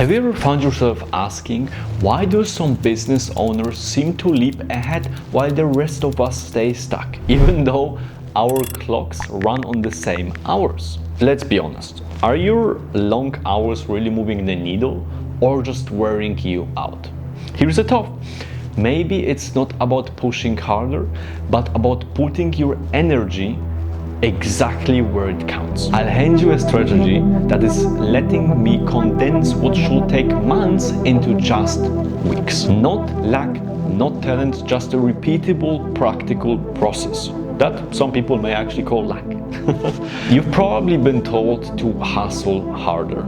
Have you ever found yourself asking, why do some business owners seem to leap ahead while the rest of us stay stuck, even though our clocks run on the same hours? Let's be honest, are your long hours really moving the needle or just wearing you out? Here's the thought. Maybe it's not about pushing harder, but about putting your energy exactly where it counts. I'll hand you a strategy that is letting me condense what should take months into just weeks. Not luck, not talent, just a repeatable, practical process that some people may actually call luck. You've probably been told to hustle harder,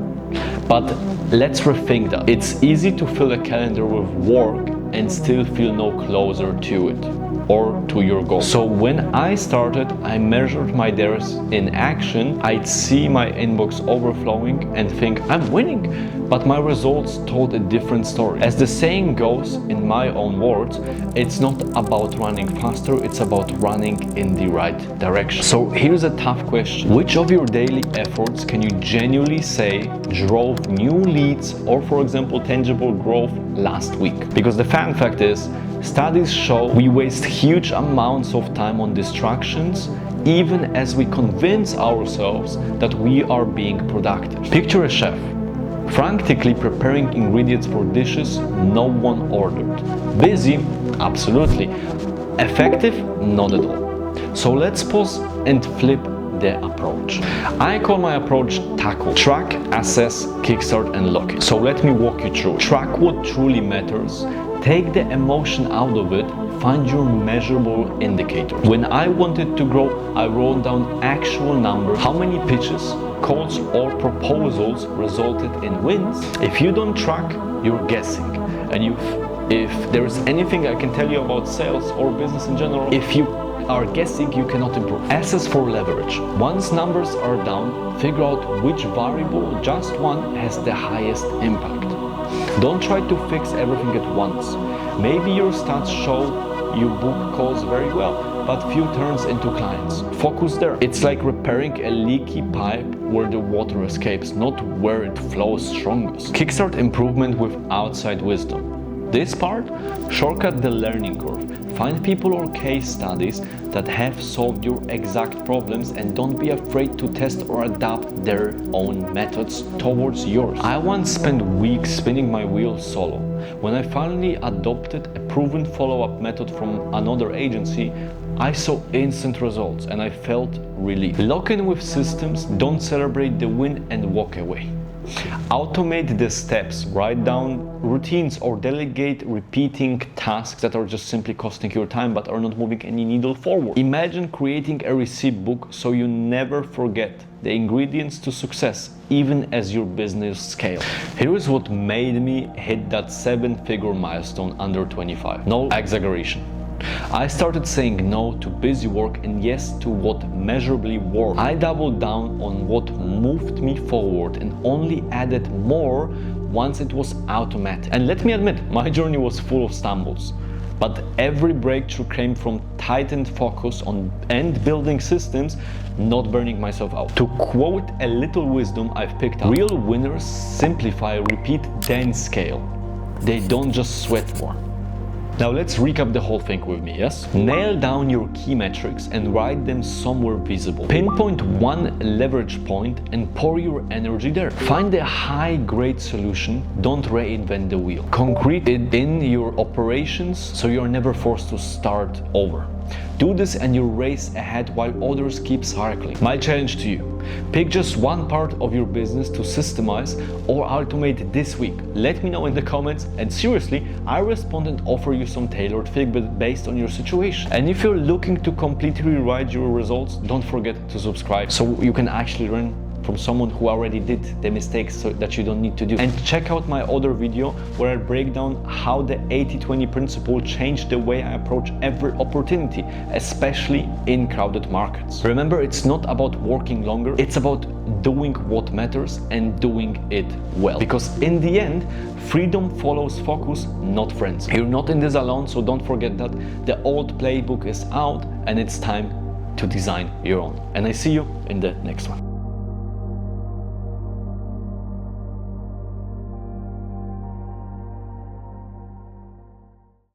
but let's rethink that. It's easy to fill a calendar with work and still feel no closer to it or to your goal. So when I started, I measured my days in action. I'd see my inbox overflowing and think I'm winning, but my results told a different story. As the saying goes, in my own words, it's not about running faster, it's about running in the right direction. So here's a tough question. Which of your daily efforts can you genuinely say drove new leads or, for example, tangible growth last week? Because the fun fact is, studies show we waste huge amounts of time on distractions even as we convince ourselves that we are being productive. Picture a chef frantically preparing ingredients for dishes no one ordered. Busy? Absolutely. Effective? Not at all. So let's pause and flip the approach. I call my approach tackle. Track, assess, kickstart, and lock it. So let me walk you through. Track what truly matters. Take the emotion out of it, find your measurable indicator. When I wanted to grow, I wrote down actual numbers, how many pitches, calls, or proposals resulted in wins. If you don't track, you're guessing. And if there is anything I can tell you about sales or business in general, if you are guessing, you cannot improve. Assess for leverage. Once numbers are down, figure out which variable, just one, has the highest impact. Don't try to fix everything at once. Maybe your stats show you book calls very well, but few turns into clients. Focus there. It's like repairing a leaky pipe where the water escapes, not where it flows strongest. Kickstart improvement with outside wisdom. This part, shortcut the learning curve. Find people or case studies that have solved your exact problems and don't be afraid to test or adapt their own methods towards yours. I once spent weeks spinning my wheels solo. When I finally adopted a proven follow-up method from another agency, I saw instant results and I felt relief. Lock in with systems, don't celebrate the win and walk away. Automate the steps, write down routines or delegate repeating tasks that are just simply costing your time but are not moving any needle forward. Imagine creating a receipt book so you never forget the ingredients to success even as your business scales. Here is what made me hit that 7-figure milestone under 25. No exaggeration. I started saying no to busy work and yes to what measurably worked. I doubled down on what moved me forward and only added more once it was automatic. And let me admit, my journey was full of stumbles. But every breakthrough came from tightened focus on and building systems, not burning myself out. To quote a little wisdom I've picked up, real winners simplify, repeat, then scale. They don't just sweat more. Now let's recap the whole thing with me, yes? Nail down your key metrics and write them somewhere visible. Pinpoint one leverage point and pour your energy there. Find a high-grade solution, don't reinvent the wheel. Concrete it in your operations so you're never forced to start over. Do this and you race ahead while others keep circling. My challenge to you, pick just one part of your business to systemize or automate this week. Let me know in the comments and seriously, I respond and offer you some tailored feedback based on your situation. And if you're looking to completely rewrite your results, don't forget to subscribe so you can actually learn from someone who already did the mistakes so that you don't need to do. And check out my other video where I break down how the 80-20 principle changed the way I approach every opportunity, especially in crowded markets. Remember, it's not about working longer, it's about doing what matters and doing it well. Because in the end, freedom follows focus, not friends. You're not in this alone, so don't forget that the old playbook is out and it's time to design your own. And I see you in the next one.